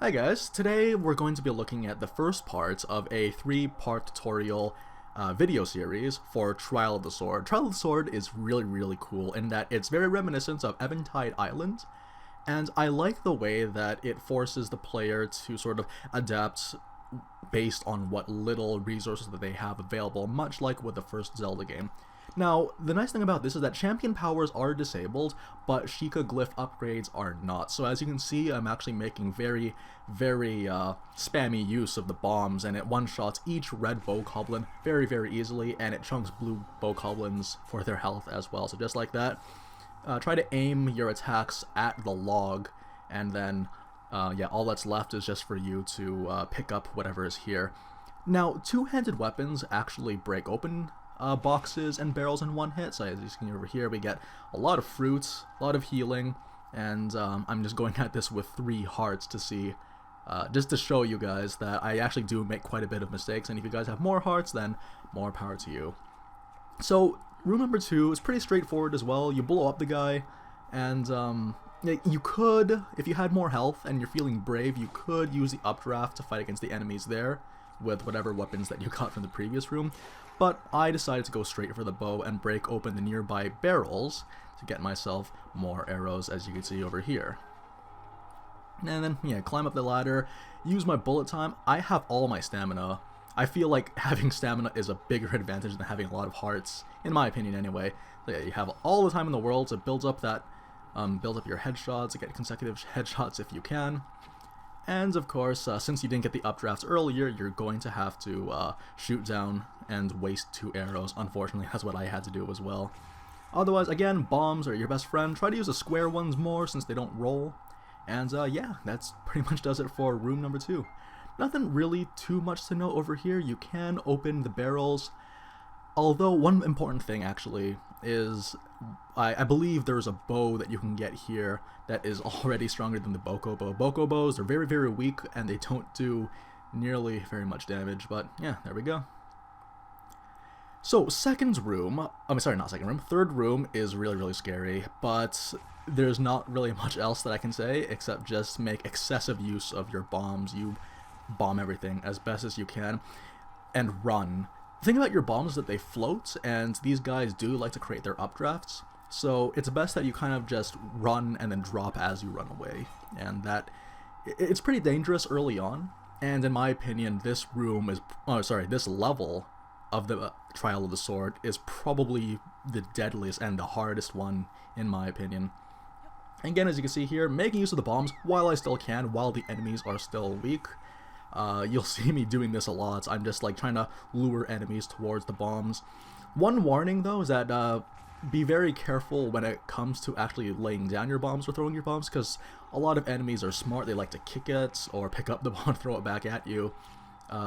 Hi guys, today we're going to be looking at the first part of a 3-part tutorial video series for Trial of the Sword. Trial of the Sword is really cool in that it's very reminiscent of Eventide Island, and I like the way that it forces the player to sort of adapt based on what little resources that they have available, much like with the first Zelda game. Now, the nice thing about this is that champion powers are disabled, but Sheikah glyph upgrades are not. So as you can see, I'm actually making very spammy use of the bombs, and it one-shots each red bokoblin very easily, and it chunks blue bokoblins for their health as well. So just like that, try to aim your attacks at the log, and then yeah, all that's left is just for you to pick up whatever is here. Now, two-handed weapons actually break open boxes and barrels in one hit. So as you can see over here, we get a lot of fruits, a lot of healing, and I'm just going at this with 3 hearts to see, just to show you guys that I actually do make quite a bit of mistakes, and if you guys have more hearts, then more power to you. So room number 2 is pretty straightforward as well. You blow up the guy, and you could, if you had more health and you're feeling brave, you could use the updraft to fight against the enemies there with whatever weapons that you got from the previous room. But I decided to go straight for the bow and break open the nearby barrels to get myself more arrows, as you can see over here. And then, yeah, climb up the ladder, use my bullet time. I have all my stamina. I feel like having stamina is a bigger advantage than having a lot of hearts, in my opinion anyway. So yeah, you have all the time in the world to build up that, build up your headshots, to get consecutive headshots if you can. And of course, since you didn't get the updrafts earlier, you're going to have to shoot down and waste 2 arrows. Unfortunately, that's what I had to do as well. Otherwise, again, bombs are your best friend. Try to use the square ones more since they don't roll. And yeah, that's pretty much does it for room number 2. Nothing really too much to know over here. You can open the barrels. Although one important thing actually is I believe there's a bow that you can get here that is already stronger than the bokobo. Bokobos are very weak and they don't do nearly very much damage, but yeah, there we go. So third room is really scary, but there's not really much else that I can say except just make excessive use of your bombs. You bomb everything as best as you can and run. The thing about your bombs is that they float, and these guys do like to create their updrafts, so it's best that you kind of just run and then drop as you run away, and that it's pretty dangerous early on. And in my opinion, this room is this level of the Trial of the Sword is probably the deadliest and the hardest one in my opinion. Again, as you can see here, making use of the bombs while I still can, while the enemies are still weak. You'll see me doing this a lot. I'm just like trying to lure enemies towards the bombs. One warning though is that be very careful when it comes to actually laying down your bombs or throwing your bombs, because a lot of enemies are smart. They like to kick it or pick up the bomb and throw it back at you.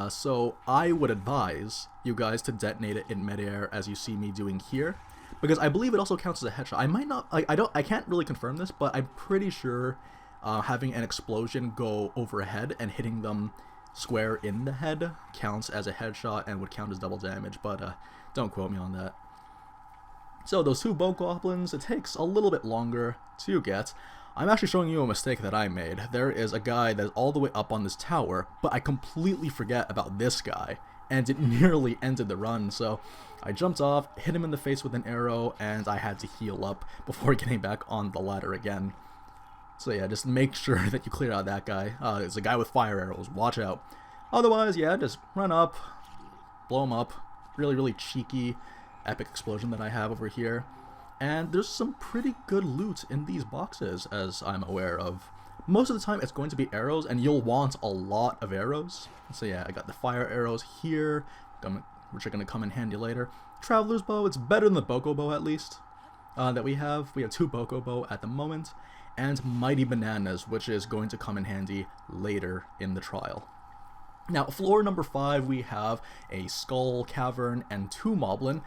So I would advise you guys to detonate it in midair, as you see me doing here, because I believe it also counts as a headshot. I might not, I can't really confirm this, but I'm pretty sure having an explosion go overhead and hitting them square in the head counts as a headshot and would count as double damage, but don't quote me on that. So those 2 bokoblins, it takes a little bit longer to get. I'm actually showing you a mistake that I made. There is a guy that's all the way up on this tower, but I completely forget about this guy, and it nearly ended the run. So I jumped off, hit him in the face with an arrow, and I had to heal up before getting back on the ladder again. So yeah, just make sure that you clear out that guy. It's a guy with fire arrows, watch out. Otherwise, yeah, just run up, blow him up. Really cheeky, epic explosion that I have over here. And there's some pretty good loot in these boxes, as I'm aware of. Most of the time, it's going to be arrows, and you'll want a lot of arrows. So yeah, I got the fire arrows here, which are going to come in handy later. Traveler's bow, it's better than the bokobo at least, that we have. We have 2 bokobo at the moment. And Mighty Bananas, which is going to come in handy later in the trial. Now, floor number 5, we have a skull cavern and 2 moblin.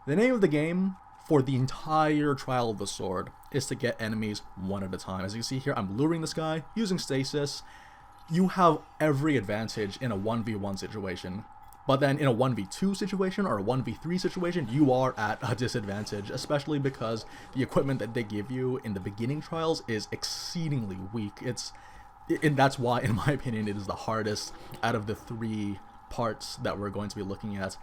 The name of the game for the entire Trial of the Sword is to get enemies one at a time. As you can see here, I'm luring this guy using stasis. You have every advantage in a 1v1 situation. But then in a 1v2 situation or a 1v3 situation, you are at a disadvantage, especially because the equipment that they give you in the beginning trials is exceedingly weak. and that's why, in my opinion, it is the hardest out of the 3 parts that we're going to be looking at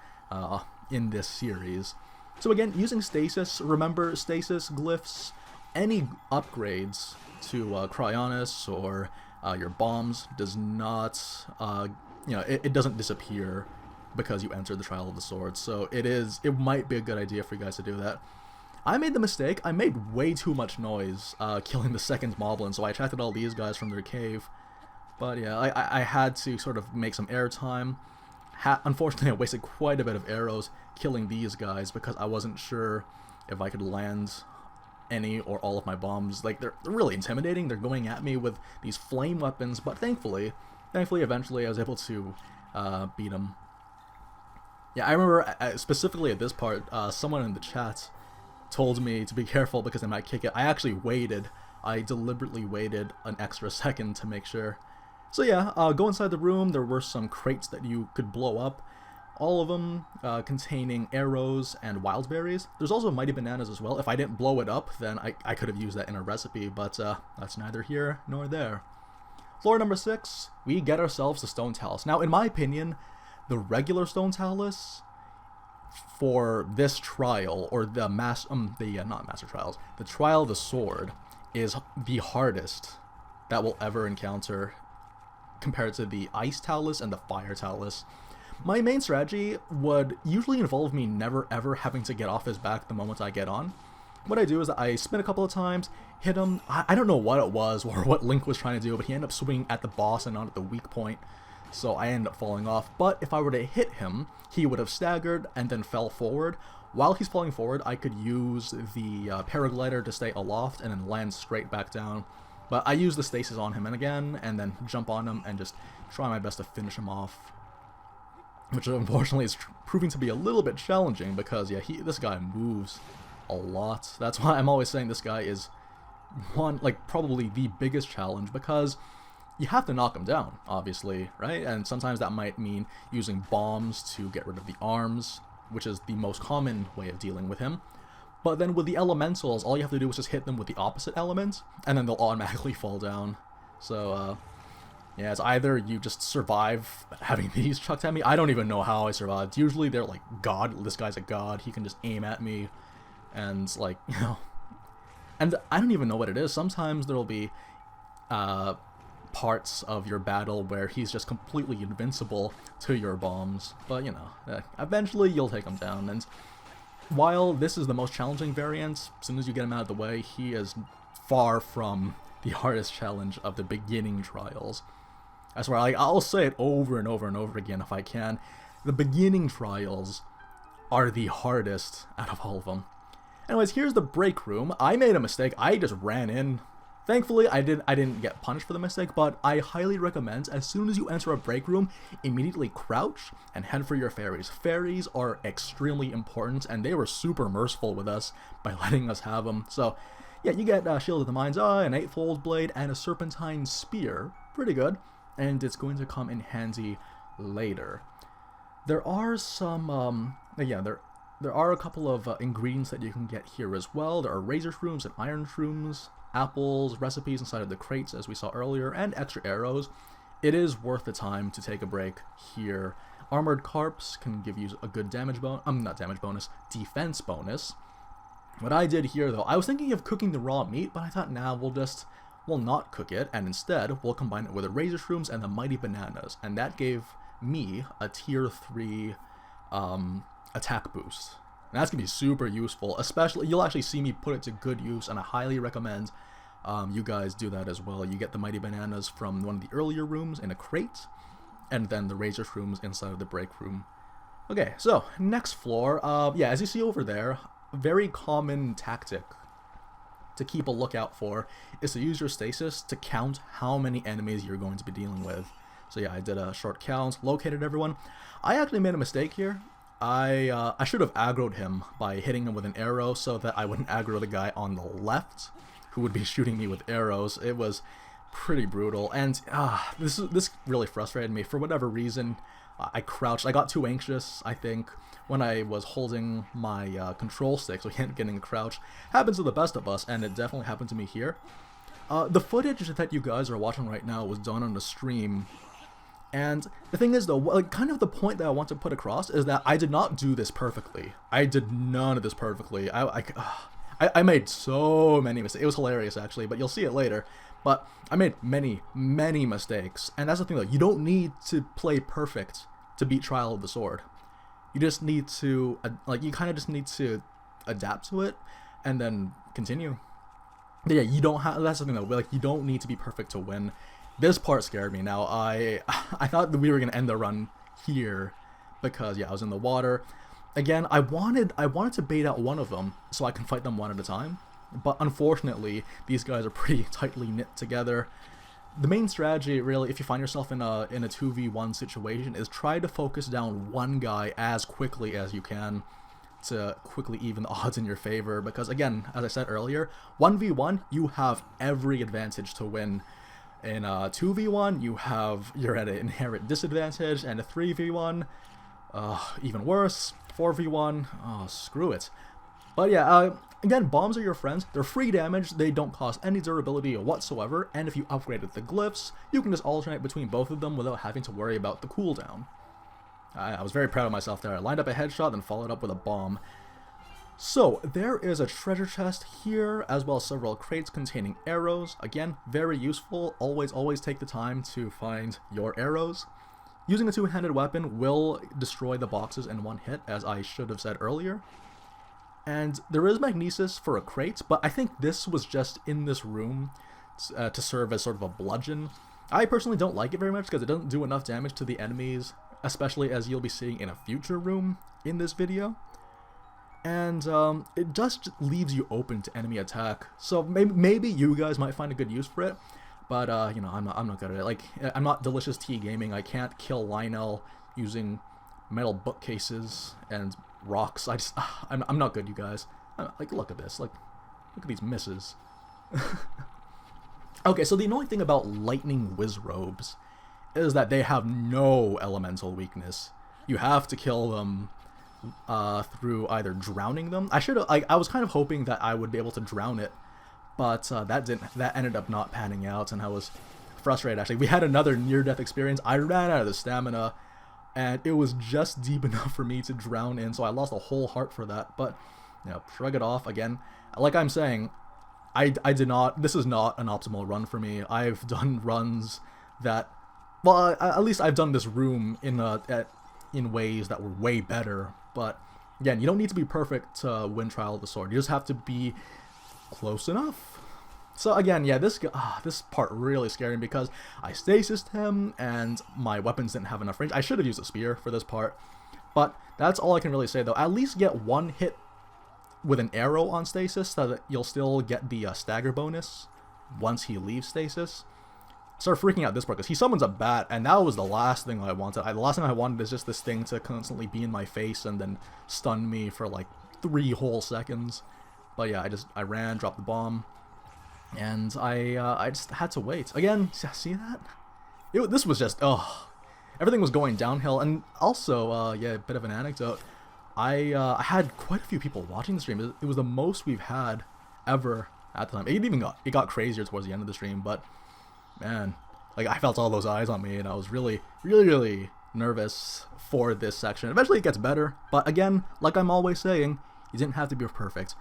in this series. So again, using stasis, remember stasis glyphs, any upgrades to Cryonis or your bombs does not, it doesn't disappear because you entered the Trial of the Sword. So it might be a good idea for you guys to do that. I made the mistake. I made way too much noise killing the second moblin, so I attracted all these guys from their cave. But yeah, I had to sort of make some airtime. Unfortunately, I wasted quite a bit of arrows killing these guys because I wasn't sure if I could land any or all of my bombs. Like, they're really intimidating. They're going at me with these flame weapons, but thankfully, eventually I was able to beat them. Yeah, I remember specifically at this part, someone in the chat told me to be careful because they might kick it. I actually waited. I deliberately waited an extra second to make sure. So yeah, go inside the room. There were some crates that you could blow up. All of them containing arrows and wild berries. There's also mighty bananas as well. If I didn't blow it up, then I could have used that in a recipe, but that's neither here nor there. Floor number 6, we get ourselves the stone talus. Now, in my opinion, the regular stone talus for this trial, or the not master trials, the trial of the sword is the hardest that we'll ever encounter compared to the ice talus and the fire talus. My main strategy would usually involve me never ever having to get off his back the moment I get on. What I do is that I spin a couple of times, hit him. I don't know what it was or what Link was trying to do, but he ended up swinging at the boss and not at the weak point. So I ended up falling off. But if I were to hit him, he would have staggered and then fell forward. While he's falling forward, I could use the paraglider to stay aloft and then land straight back down. But I use the stasis on him and again, and then jump on him and just try my best to finish him off. Which unfortunately is proving to be a little bit challenging because, yeah, this guy moves a lot. That's why I'm always saying this guy is probably the biggest challenge, because you have to knock him down, obviously, right? And sometimes that might mean using bombs to get rid of the arms, which is the most common way of dealing with him. But then with the elementals, all you have to do is just hit them with the opposite element, and then they'll automatically fall down. So, yeah, it's either you just survive having these chucked at me. I don't even know how I survived. Usually they're like, God, this guy's a god. He can just aim at me, and like, and I don't even know what it is. Sometimes there'll be parts of your battle where he's just completely invincible to your bombs, but eventually you'll take him down. And while this is the most challenging variant, as soon as you get him out of the way, he is far from the hardest challenge of the beginning trials. I swear, I'll say it over and over and over again if I can. The beginning trials are the hardest out of all of them. Anyways, here's the break room. I made a mistake. I just ran in. Thankfully, I didn't get punished for the mistake, but I highly recommend, as soon as you enter a break room, immediately crouch and head for your fairies. Fairies are extremely important, and they were super merciful with us by letting us have them. So, yeah, you get Shield of the Mind's Eye, an 8-fold blade, and a Serpentine Spear. Pretty good, and it's going to come in handy later. There are some, there are a couple of ingredients that you can get here as well. There are razor shrooms and iron shrooms, apples, recipes inside of the crates as we saw earlier, and extra arrows. It is worth the time to take a break here. Armored Carps can give you a good defense bonus. What I did here though, I was thinking of cooking the raw meat, but I thought, nah, we'll not cook it, and instead we'll combine it with the razor shrooms and the mighty bananas, and that gave me a tier 3 attack boost. And that's going to be super useful, especially, you'll actually see me put it to good use, and I highly recommend you guys do that as well. You get the mighty bananas from one of the earlier rooms in a crate, and then the razor shrooms inside of the break room. Okay, so, next floor, yeah, as you see over there, a very common tactic to keep a lookout for is to use your stasis to count how many enemies you're going to be dealing with. So yeah, I did a short count, located everyone. I actually made a mistake here. I should have aggroed him by hitting him with an arrow so that I wouldn't aggro the guy on the left who would be shooting me with arrows. It was pretty brutal, and this really frustrated me. For whatever reason, I crouched. I got too anxious, I think, when I was holding my control stick, so getting a crouch. Happens to the best of us, and it definitely happened to me here. The footage that you guys are watching right now was done on the stream. And the thing is, though, like, kind of the point that I want to put across is that I did not do this perfectly. I did none of this perfectly. I made so many mistakes. It was hilarious, actually, but you'll see it later. But I made many, many mistakes. And that's the thing, though. You don't need to play perfect to beat Trial of the Sword. You just need to, you kind of just need to adapt to it and then continue. But yeah, you don't have, that's the thing, though. Like, you don't need to be perfect to win. This part scared me. Now, I thought that we were going to end the run here because, yeah, I was in the water. Again, I wanted to bait out one of them so I can fight them one at a time. But unfortunately, these guys are pretty tightly knit together. The main strategy, really, if you find yourself in a 2v1 situation, is try to focus down one guy as quickly as you can to quickly even the odds in your favor. Because, again, as I said earlier, 1v1, you have every advantage to win. In 2v1, you're at an inherent disadvantage, and a 3v1, even worse. 4v1, oh, screw it. But yeah, again, bombs are your friends. They're free damage, they don't cost any durability whatsoever, and if you upgraded the glyphs, you can just alternate between both of them without having to worry about the cooldown. I was very proud of myself there. I lined up a headshot, then followed up with a bomb. So, there is a treasure chest here, as well as several crates containing arrows. Again, very useful. Always take the time to find your arrows. Using a two-handed weapon will destroy the boxes in one hit, as I should have said earlier. And there is magnesis for a crate, but I think this was just in this room to serve as sort of a bludgeon. I personally don't like it very much because it doesn't do enough damage to the enemies, especially as you'll be seeing in a future room in this video. And it just leaves you open to enemy attack. So maybe you guys might find a good use for it, but you know, I'm not good at it. Like, I'm not Delicious Tea Gaming. I can't kill Lionel using metal bookcases and rocks. I'm not good, you guys. Like, look at this. Like, look at these misses. Okay, so the annoying thing about lightning whiz robes is that they have no elemental weakness. You have to kill them through either drowning them. I was kind of hoping that I would be able to drown it, but that ended up not panning out, and I was frustrated. Actually, we had another near-death experience. I ran out of the stamina, and it was just deep enough for me to drown in, so I lost a whole heart for that. But you know, shrug it off. Again, like I'm saying, I did not. This is not an optimal run for me. I've done runs that, well, at least I've done this room in ways that were way better. But again, you don't need to be perfect to win Trial of the Sword. You just have to be close enough. So again, yeah, this part really scared me because I stasised him and my weapons didn't have enough range. I should have used a spear for this part, but that's all I can really say, though. At least get one hit with an arrow on stasis so that you'll still get the stagger bonus once he leaves stasis. Start freaking out this part because he summons a bat, and that was the last thing I wanted. The last thing I wanted is just this thing to constantly be in my face and then stun me for like 3 whole seconds. But yeah, I ran, dropped the bomb, and I just had to wait. Again, see that? This was just, everything was going downhill. And also, yeah, a bit of an anecdote. I had quite a few people watching the stream. It was the most we've had ever at the time. It got crazier towards the end of the stream, but man, like, I felt all those eyes on me, and I was really, really, really nervous for this section. Eventually it gets better, but again, like I'm always saying, you didn't have to be perfect.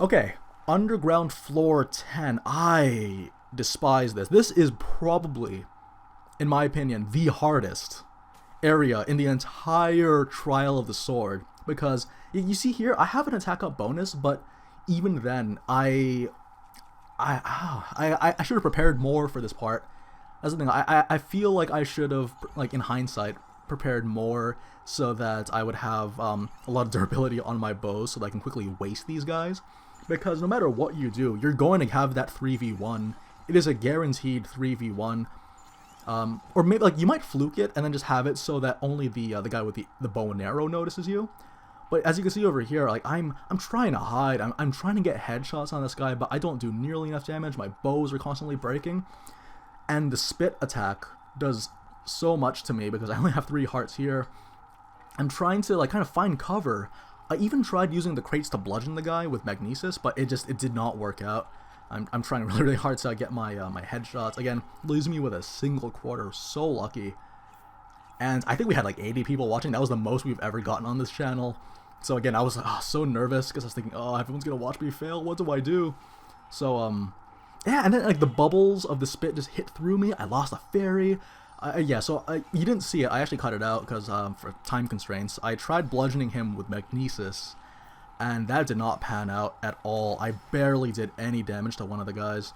Okay, Underground Floor 10. I despise this. This is probably, in my opinion, the hardest area in the entire Trial of the Sword, because you see here, I have an attack up bonus, but even then, I should have prepared more for this part. That's the thing. I feel like I should have, like, in hindsight, prepared more so that I would have a lot of durability on my bows so that I can quickly waste these guys. Because no matter what you do, you're going to have that 3v1. It is a guaranteed 3v1. Or maybe, like, you might fluke it and then just have it so that only the guy with the bow and arrow notices you. But as you can see over here, like, I'm trying to hide. I'm trying to get headshots on this guy, but I don't do nearly enough damage. My bows are constantly breaking. And the spit attack does so much to me because I only have 3 hearts here. I'm trying to, like, kind of find cover. I even tried using the crates to bludgeon the guy with magnesis, but it did not work out. I'm trying really, really hard to get my my headshots. Again, leaves me with a single quarter. So lucky. And I think we had like 80 people watching. That was the most we've ever gotten on this channel. So again, I was so nervous because I was thinking, oh, everyone's gonna watch me fail. What do I do? So yeah, and then like the bubbles of the spit just hit through me. I lost a fairy. Yeah, so you didn't see it. I actually cut it out because for time constraints. I tried bludgeoning him with magnesis, and that did not pan out at all. I barely did any damage to one of the guys.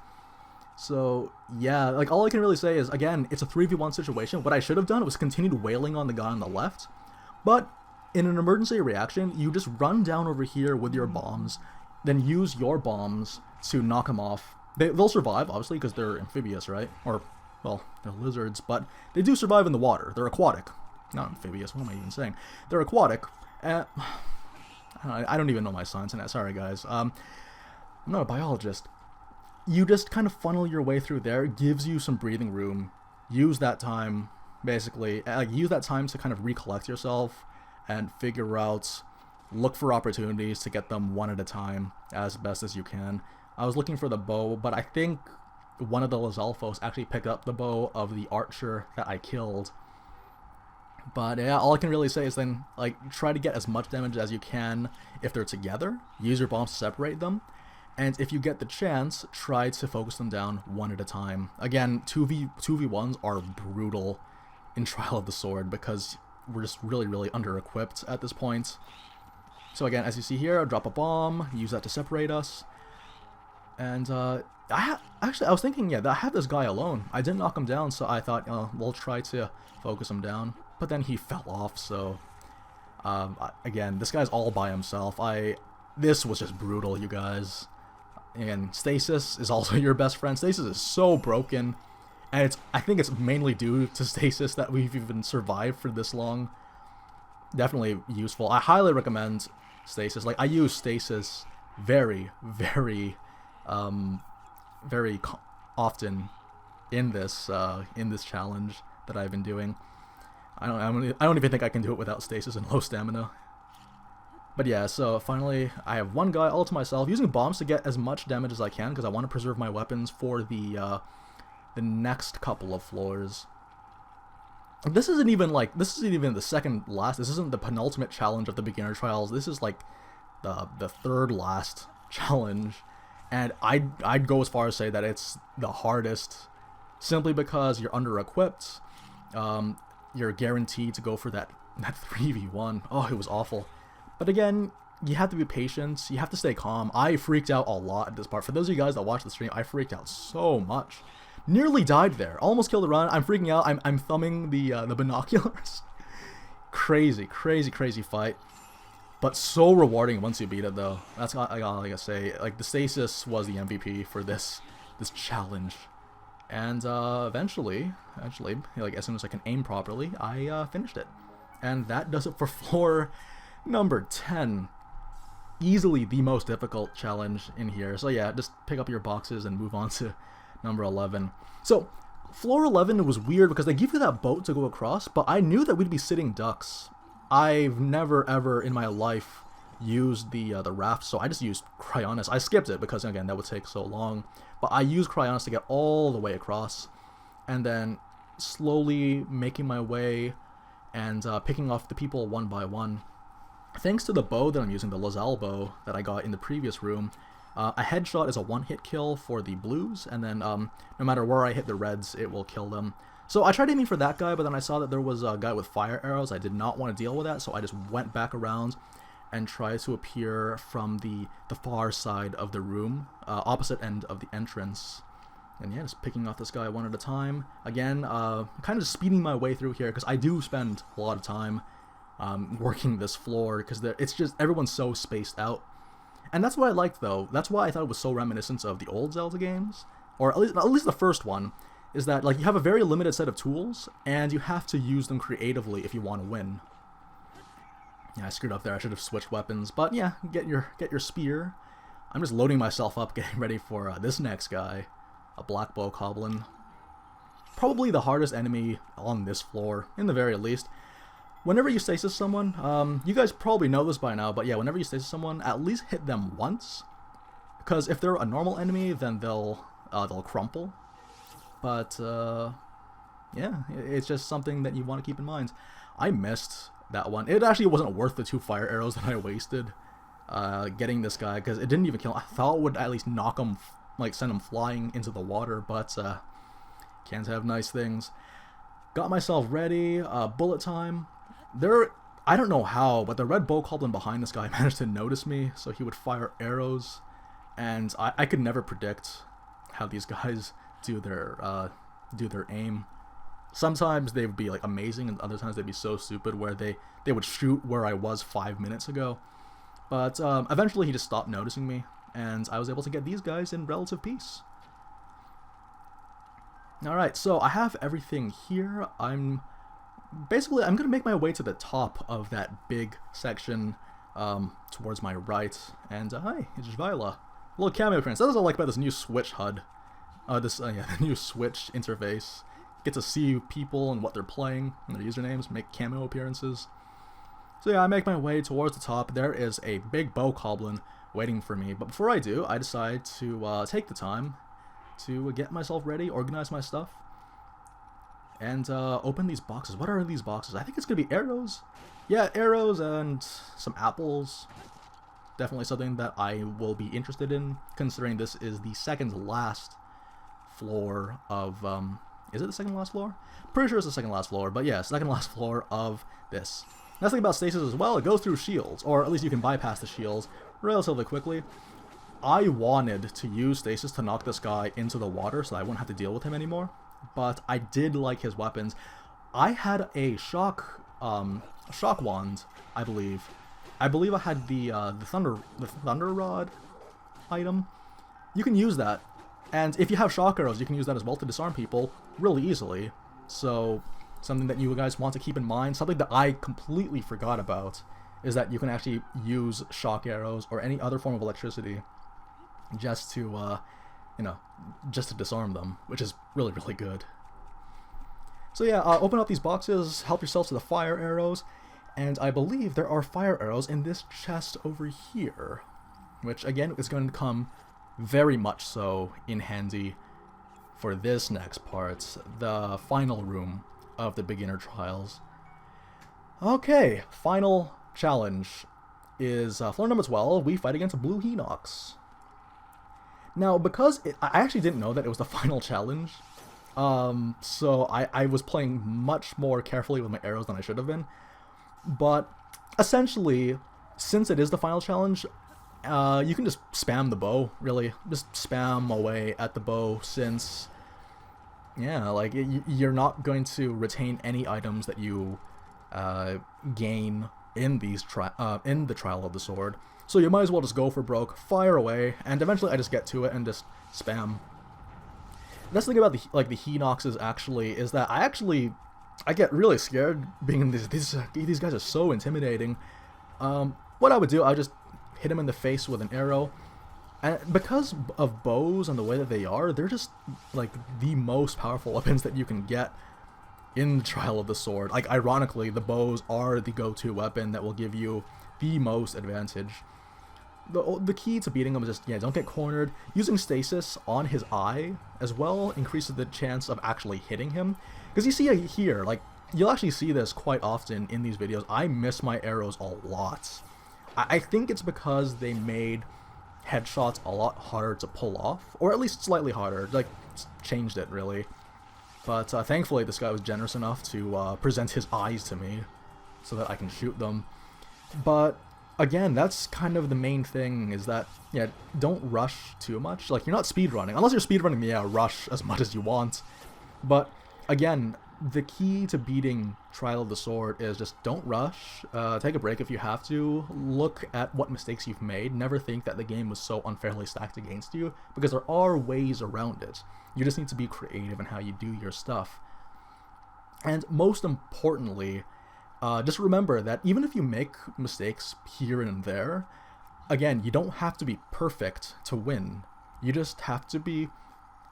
So yeah, like all I can really say is, again, it's a 3v1 situation. What I should have done was continued wailing on the guy on the left, but in an emergency reaction, you just run down over here with your bombs, then use your bombs to knock him off. They'll survive, obviously, because they're amphibious, right? Or, well, they're lizards, but they do survive in the water. They're aquatic. Not amphibious, what am I even saying? They're aquatic. I don't even know my science in that. Sorry, guys. I'm not a biologist. You just kind of funnel your way through there. It gives you some breathing room. Use that time, basically. Use that time to kind of recollect yourself and figure out, look for opportunities to get them one at a time as best as you can. I was looking for the bow, but I think one of the Lizalfos actually picked up the bow of the archer that I killed. But yeah, all I can really say is then, like, try to get as much damage as you can if they're together. Use your bombs to separate them. And if you get the chance, try to focus them down one at a time. Again, 2v1s are brutal in Trial of the Sword because we're just really, really under-equipped at this point. So again, as you see here, drop a bomb, use that to separate us. And actually, I was thinking, yeah, that I had this guy alone. I didn't knock him down, so I thought, we'll try to focus him down. But then he fell off, so again, this guy's all by himself. This was just brutal, you guys. And Stasis is also your best friend. Stasis is so broken, and I think it's mainly due to Stasis that we've even survived for this long. Definitely useful. I highly recommend Stasis. Like, I use Stasis very, very, very often in this challenge that I've been doing. I don't even think I can do it without Stasis and low stamina. But yeah, so finally, I have one guy all to myself, using bombs to get as much damage as I can, because I want to preserve my weapons for the next couple of floors. This isn't even the second last. This isn't the penultimate challenge of the beginner trials. This is like the third last challenge, and I'd go as far as say that it's the hardest, simply because you're under-equipped. You're guaranteed to go for that 3v1. Oh, it was awful. But again, you have to be patient. You have to stay calm. I freaked out a lot at this part. For those of you guys that watch the stream, I freaked out so much. Nearly died there. Almost killed a run. I'm freaking out. I'm thumbing the binoculars. Crazy, crazy, crazy fight. But so rewarding once you beat it, though. That's all I gotta say. Like, the Stasis was the MVP for this challenge. And eventually, like, as soon as I can aim properly, I finished it. And that does it for floor number 10. Easily the most difficult challenge in here. So yeah, just pick up your boxes and move on to number 11. So floor 11 was weird because they give you that boat to go across, but I knew that we'd be sitting ducks. I've never ever in my life used the raft, so I just used Cryonis. I skipped it because, again, that would take so long. But I used Cryonis to get all the way across, and then slowly making my way and picking off the people one by one. Thanks to the bow that I'm using, the Lazal bow that I got in the previous room, a headshot is a one-hit kill for the blues, and then no matter where I hit the reds, it will kill them. So I tried aiming for that guy, but then I saw that there was a guy with fire arrows. I did not want to deal with that, so I just went back around and tried to appear from the far side of the room, opposite end of the entrance. And yeah, just picking off this guy one at a time. Again, kind of speeding my way through here, because I do spend a lot of time working this floor, because it's just, everyone's so spaced out. And that's what I liked, though. That's why I thought it was so reminiscent of the old Zelda games, or at least the first one, is that, like, you have a very limited set of tools, and you have to use them creatively if you want to win. Yeah, I screwed up there. I should have switched weapons, but yeah, get your spear. I'm just loading myself up, getting ready for this next guy, a black bow goblin. Probably the hardest enemy on this floor, in the very least. Whenever you stasis someone, you guys probably know this by now, but yeah, whenever you stasis someone, at least hit them once. because if they're a normal enemy, then they'll crumple. But yeah, it's just something that you want to keep in mind. I missed that one. It actually wasn't worth the 2 fire arrows that I wasted getting this guy, because it didn't even kill him. I thought it would at least knock him, like send him flying into the water, but can't have nice things. Got myself ready, bullet time. I don't know how, but the red bow goblin behind this guy managed to notice me, so he would fire arrows, and I could never predict how these guys do their aim. Sometimes they would be like amazing, and other times they'd be so stupid where they would shoot where I was 5 minutes ago. But eventually he just stopped noticing me, and I was able to get these guys in relative peace. Alright, so I have everything here. I'm going to make my way to the top of that big section towards my right. And hi, it's Viola. A little cameo appearance. That's what I like about this new Switch HUD. The new Switch interface. Get to see people and what they're playing, and their usernames, make cameo appearances. So yeah, I make my way towards the top. There is a big bow goblin waiting for me, but before I do, I decide to take the time to get myself ready, organize my stuff, and open these boxes. What are these boxes? I think it's gonna be arrows. Yeah, arrows and some apples. Definitely something that I will be interested in, considering this is the second last floor of is it the second last floor? Pretty sure it's the second last floor, but yeah, second last floor of this. Nice thing about stasis as well, it goes through shields, or at least you can bypass the shields relatively quickly. I wanted to use stasis to knock this guy into the water so I wouldn't have to deal with him anymore, but I did like his weapons. I had a shock wand, I believe. I believe I had the thunder rod item. You can use that, and if you have shock arrows, you can use that as well to disarm people really easily. So something that you guys want to keep in mind, something that I completely forgot about, is that you can actually use shock arrows or any other form of electricity just to just to disarm them, which is really, really good. So yeah, open up these boxes, help yourself to the fire arrows, and I believe there are fire arrows in this chest over here, which again is going to come very much so in handy for this next part, the final room of the beginner trials. Okay, final challenge is floor number 12. We fight against Blue Hinox. Now, because I actually didn't know that it was the final challenge, so I was playing much more carefully with my arrows than I should have been. But essentially, since it is the final challenge, you can just spam the bow, really. Just spam away at the bow, since, yeah, like, you're not going to retain any items that you gain in these in the Trial of the Sword. So you might as well just go for broke, fire away, and eventually I just get to it and just spam. That's the thing about the Hinoxes actually, is that I get really scared being in these guys are so intimidating. What I would do, I would just hit him in the face with an arrow, and because of bows and the way that they are, they're just like the most powerful weapons that you can get in the Trial of the Sword. Like, ironically, the bows are the go-to weapon that will give you the most advantage. The key to beating him is just, yeah, don't get cornered. Using stasis on his eye as well increases the chance of actually hitting him. Because you see here, like, you'll actually see this quite often in these videos. I miss my arrows a lot. I think it's because they made headshots a lot harder to pull off, or at least slightly harder, like, changed it, really. But thankfully this guy was generous enough to present his eyes to me so that I can shoot them. But again, that's kind of the main thing, is that, yeah, don't rush too much. Like, you're not speedrunning. Unless you're speedrunning, yeah, rush as much as you want. But again, the key to beating Trial of the Sword is just don't rush. Take a break if you have to. Look at what mistakes you've made. Never think that the game was so unfairly stacked against you, because there are ways around it. You just need to be creative in how you do your stuff. And most importantly, just remember that even if you make mistakes here and there, again, you don't have to be perfect to win. You just have to be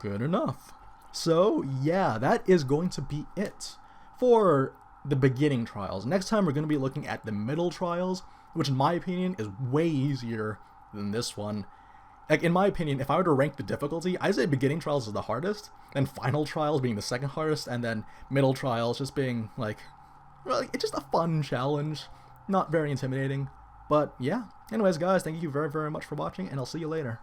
good enough. So yeah, that is going to be it for the beginning trials. Next time we're going to be looking at the middle trials, which in my opinion is way easier than this one. Like, in my opinion, if I were to rank the difficulty, I'd say beginning trials is the hardest, then final trials being the second hardest, and then middle trials just being like, well, it's just a fun challenge, not very intimidating. But yeah, anyways guys, thank you very, very much for watching, and I'll see you later.